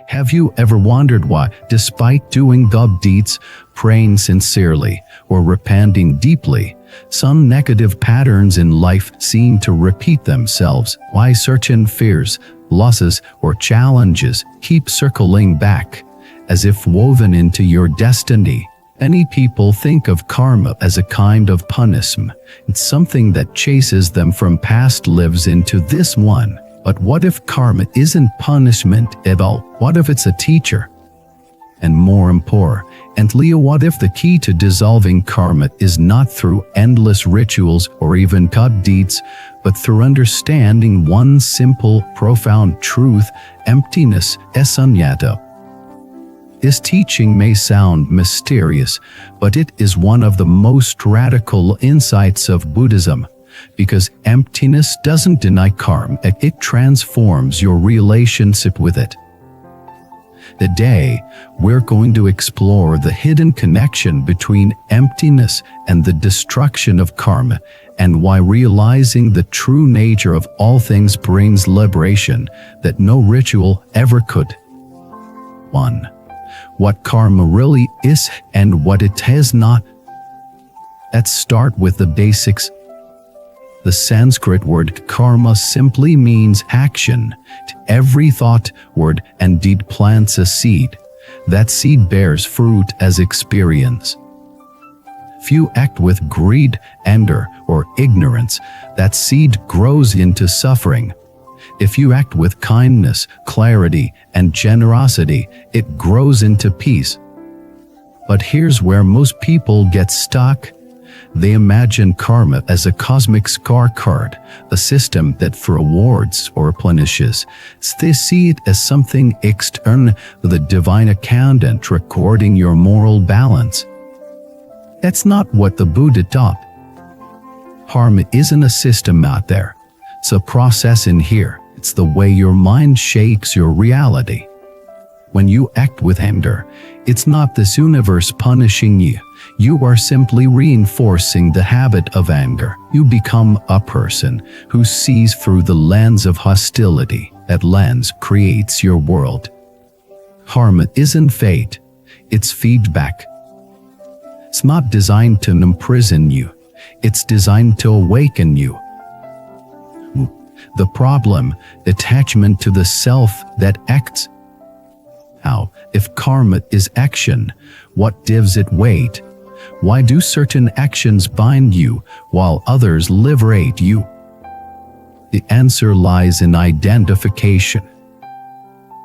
Have you ever wondered why, despite doing good deeds, praying sincerely, or repenting deeply, some negative patterns in life seem to repeat themselves? Why certain fears, losses, or challenges keep circling back, as if woven into your destiny? Many people think of karma as a kind of punishment. It's something that chases them from past lives into this one. But what if karma isn't punishment at all? What if it's a teacher? And more importantly, what if the key to dissolving karma is not through endless rituals or even good deeds, but through understanding one simple, profound truth: emptiness, sunyata? This teaching may sound mysterious, but it is one of the most radical insights of Buddhism. Because emptiness doesn't deny karma, it transforms your relationship with it. Today, we're going to explore the hidden connection between emptiness and the destruction of karma, and why realizing the true nature of all things brings liberation that no ritual ever could. 1. What karma really is and what it has not. Let's start with the basics. The Sanskrit word karma simply means action. Every thought, word, and deed plants a seed. That seed bears fruit as experience. If you act with greed, anger, or ignorance, that seed grows into suffering. If you act with kindness, clarity, and generosity, it grows into peace. But here's where most people get stuck. They imagine karma as a cosmic scorecard, a system that rewards or punishes. They see it as something external, the divine accountant recording your moral balance. That's not what the Buddha taught. Karma isn't a system out there. It's a process in here. It's the way your mind shapes your reality. When you act with anger, it's not this universe punishing you. You are simply reinforcing the habit of anger. You become a person who sees through the lens of hostility. That lens creates your world. Karma isn't fate, it's feedback. It's not designed to imprison you. It's designed to awaken you. The problem: attachment to the self that acts. How? If karma is action, what gives it weight? Why do certain actions bind you while others liberate you? The answer lies in identification.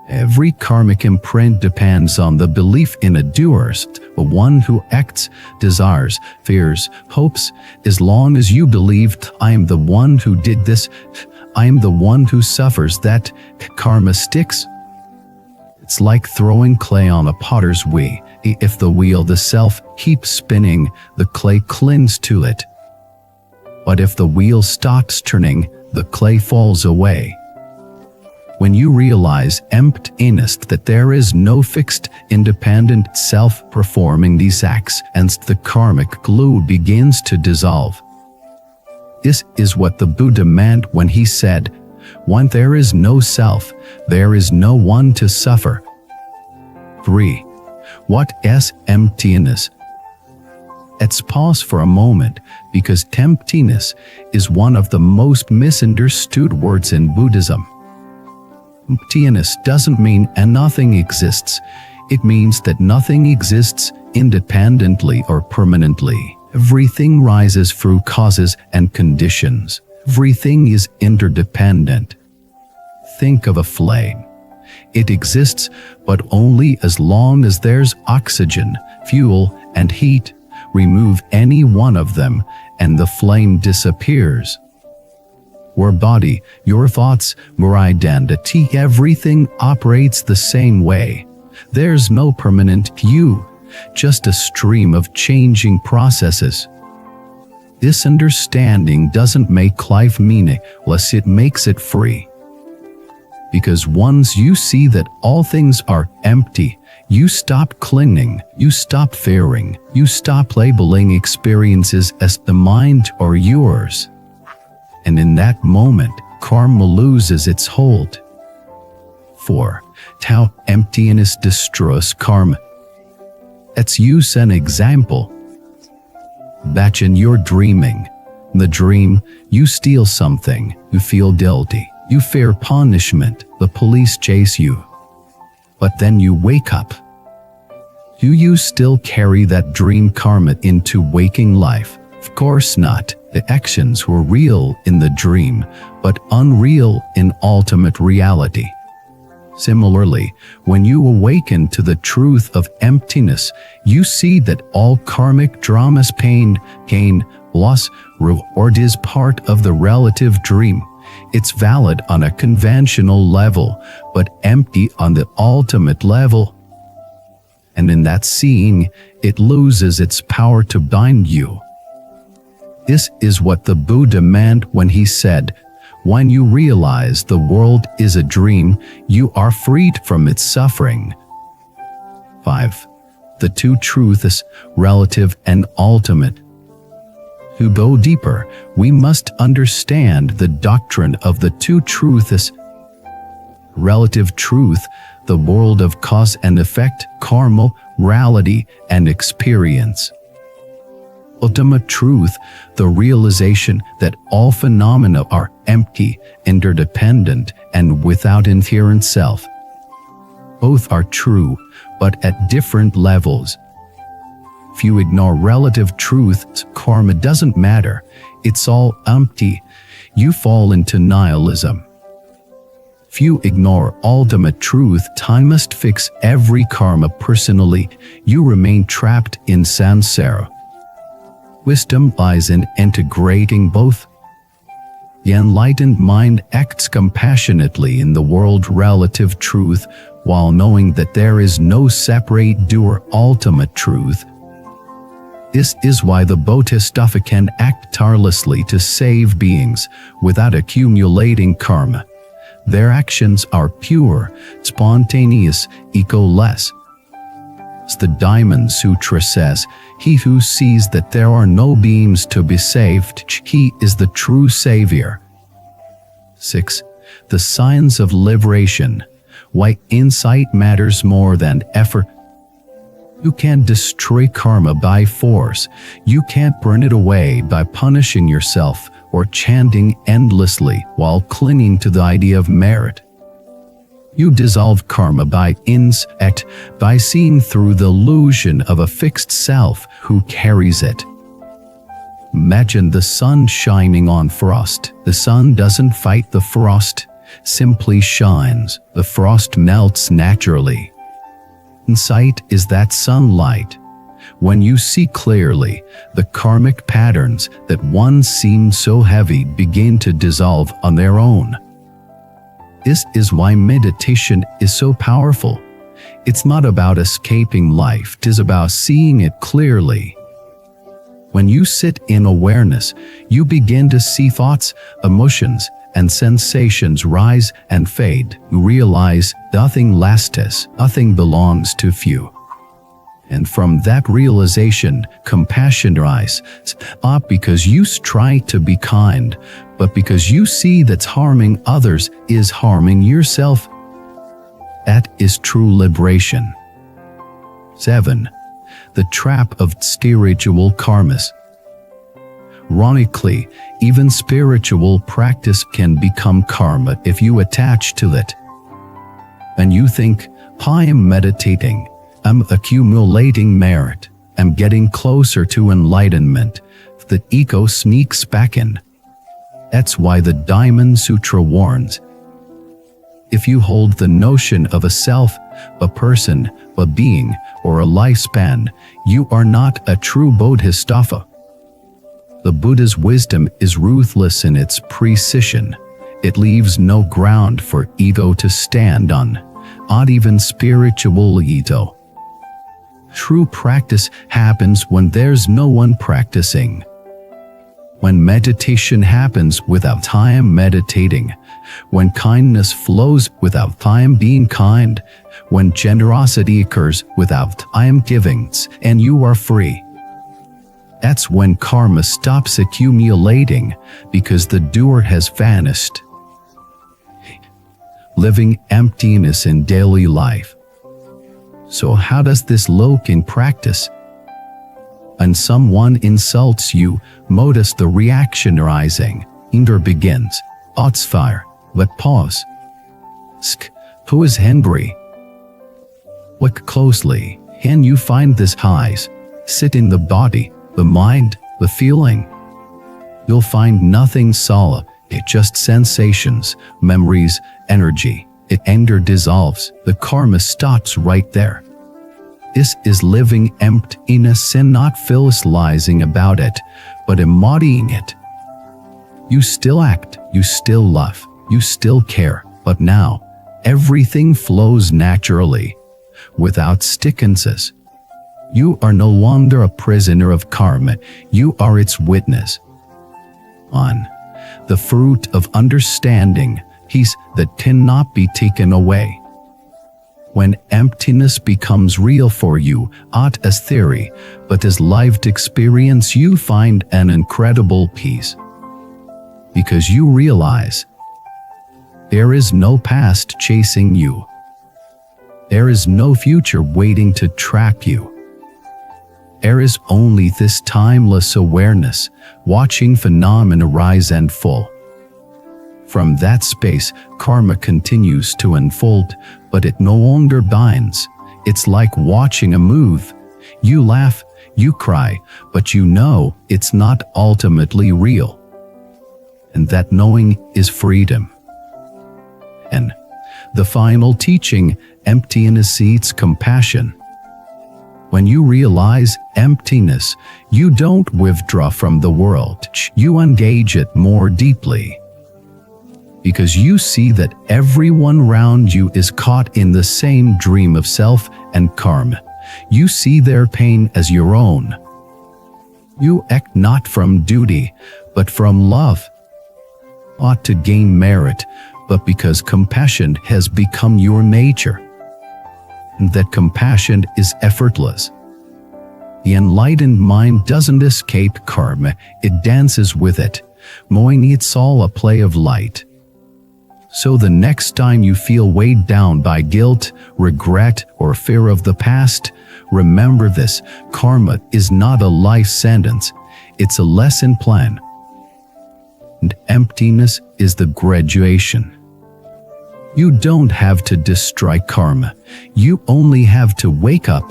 Every karmic imprint depends on the belief in a doer, a one who acts, desires, fears, hopes. As long as you believed, I am the one who did this, I am the one who suffers, that karma sticks. It's like throwing clay on a potter's wheel. If the wheel, the self, keeps spinning, the clay clings to it. But if the wheel stops turning, the clay falls away. When you realize emptiness, that there is no fixed, independent self performing these acts, and the karmic glue begins to dissolve. This is what the Buddha meant when he said, "When there is no self, there is no one to suffer." 3. What is emptiness? Let's pause for a moment, because emptiness is one of the most misunderstood words in Buddhism. Emptiness doesn't mean nothing exists. It means that nothing exists independently or permanently. Everything rises through causes and conditions. Everything is interdependent. Think of a flame. It exists, but only as long as there's oxygen, fuel, and heat. Remove any one of them, and the flame disappears. Your body, your thoughts, your identity, everything operates the same way. There's no permanent you, just a stream of changing processes. This understanding doesn't make life meaningless, it makes it free. Because once you see that all things are empty, you stop clinging, you stop fearing, you stop labeling experiences as the mind or yours. And in that moment, karma loses its hold. 4. how emptiness destroys karma. Let's use an example. Imagine you're dreaming. In the dream, you steal something, you feel guilty, you fear punishment, the police chase you. But then you wake up. Do you still carry that dream karma into waking life? Of course not. The actions were real in the dream, but unreal in ultimate reality. Similarly, when you awaken to the truth of emptiness, you see that all karmic dramas, pain, loss, reward is part of the relative dream. It's valid on a conventional level, but empty on the ultimate level. And in that seeing, it loses its power to bind you. This is what the Buddha meant when he said, "When you realize the world is a dream, you are freed from its suffering." 5. The two truths, relative and ultimate. To go deeper, we must understand the doctrine of the two truths. Relative truth, the world of cause and effect, karma, reality, and experience. Ultimate truth, the realization that all phenomena are empty, interdependent, and without inherent self. Both are true, but at different levels. If you ignore relative truth, karma doesn't matter. It's all empty. You fall into nihilism. If you ignore ultimate truth, time must fix every karma personally. You remain trapped in samsara. Wisdom lies in integrating both. The enlightened mind acts compassionately in the world relative truth, while knowing that there is no separate doer ultimate truth. This is why the Bodhisattva can act tirelessly to save beings without accumulating karma. Their actions are pure, spontaneous, ego-less. As the Diamond Sutra says, he who sees that there are no beings to be saved, he is the true savior. 6. The science of liberation. Why insight matters more than effort. You can't destroy karma by force. You can't burn it away by punishing yourself or chanting endlessly while clinging to the idea of merit. You dissolve karma by insight, by seeing through the illusion of a fixed self who carries it. Imagine the sun shining on frost. The sun doesn't fight the frost, simply shines. The frost melts naturally. Insight is that sunlight. When you see clearly, the karmic patterns that once seemed so heavy begin to dissolve on their own. This is why meditation is so powerful. It's not about escaping life, it is about seeing it clearly. When you sit in awareness, you begin to see thoughts, emotions, and sensations rise and fade. You realize nothing lasts, nothing belongs to few. And from that realization, compassion rises, not because you try to be kind, but because you see that harming others is harming yourself. That is true liberation. 7. The trap of spiritual karmas. Ironically, even spiritual practice can become karma if you attach to it. When you think, I am meditating, I'm accumulating merit, I'm getting closer to enlightenment, the ego sneaks back in. That's why the Diamond Sutra warns. If you hold the notion of a self, a person, a being, or a lifespan, you are not a true bodhisattva. The Buddha's wisdom is ruthless in its precision. It leaves no ground for ego to stand on, not even spiritual ego. True practice happens when there's no one practicing. When meditation happens without time meditating, when kindness flows without time being kind, when generosity occurs without time giving, and you are free. That's when karma stops accumulating, because the doer has vanished. living emptiness in daily life. So how does this look in practice? When someone insults you, notice the reaction arising. Anger begins. Thoughts fire, but pause. Ask, who is angry? Look closely. Can you find these highs? Sit in the body, the mind, the feeling. You'll find nothing solid. It just sensations, memories, energy. Anger dissolves. The karma stops right there. This is living emptiness and not philosophizing about it, but embodying it. You still act, you still love, you still care, but now everything flows naturally, without stickiness. You are no longer a prisoner of karma, you are its witness. On the fruit of understanding, peace that cannot be taken away. When emptiness becomes real for you, not as theory, but as lived experience, you find an incredible peace. Because you realize there is no past chasing you. There is no future waiting to trap you. There is only this timeless awareness, watching phenomena rise and fall. From that space, karma continues to unfold, but it no longer binds. It's like watching a movie. You laugh, you cry, but you know it's not ultimately real. And that knowing is freedom. And the final teaching, emptiness seeds compassion. When you realize emptiness, you don't withdraw from the world, you engage it more deeply. Because you see that everyone around you is caught in the same dream of self and karma. You see their pain as your own. You act not from duty, but from love. Not to gain merit, but because compassion has become your nature. And that compassion is effortless. The enlightened mind doesn't escape karma, it dances with it, knowing it's all a play of light. So the next time you feel weighed down by guilt, regret, or fear of the past, remember this: karma is not a life sentence, it's a lesson plan. And emptiness is the graduation. You don't have to destroy karma, you only have to wake up.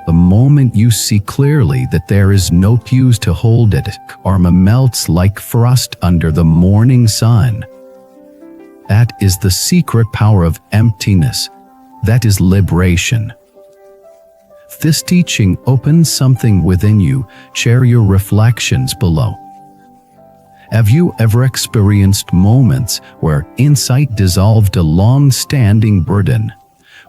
The moment you see clearly that there is no fuse to hold it, karma melts like frost under the morning sun. That is the secret power of emptiness. That is liberation. If this teaching opens something within you, share your reflections below. Have you ever experienced moments where insight dissolved a long-standing burden?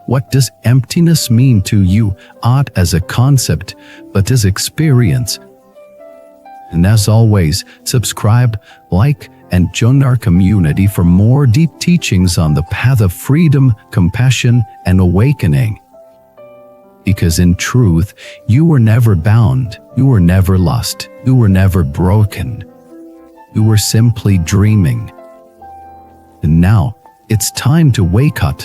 What does emptiness mean to you, not as a concept, but as experience? And as always, subscribe, like, and join our community for more deep teachings on the path of freedom, compassion, and awakening. Because in truth, you were never bound, you were never lost, you were never broken. You were simply dreaming. And now, it's time to wake up.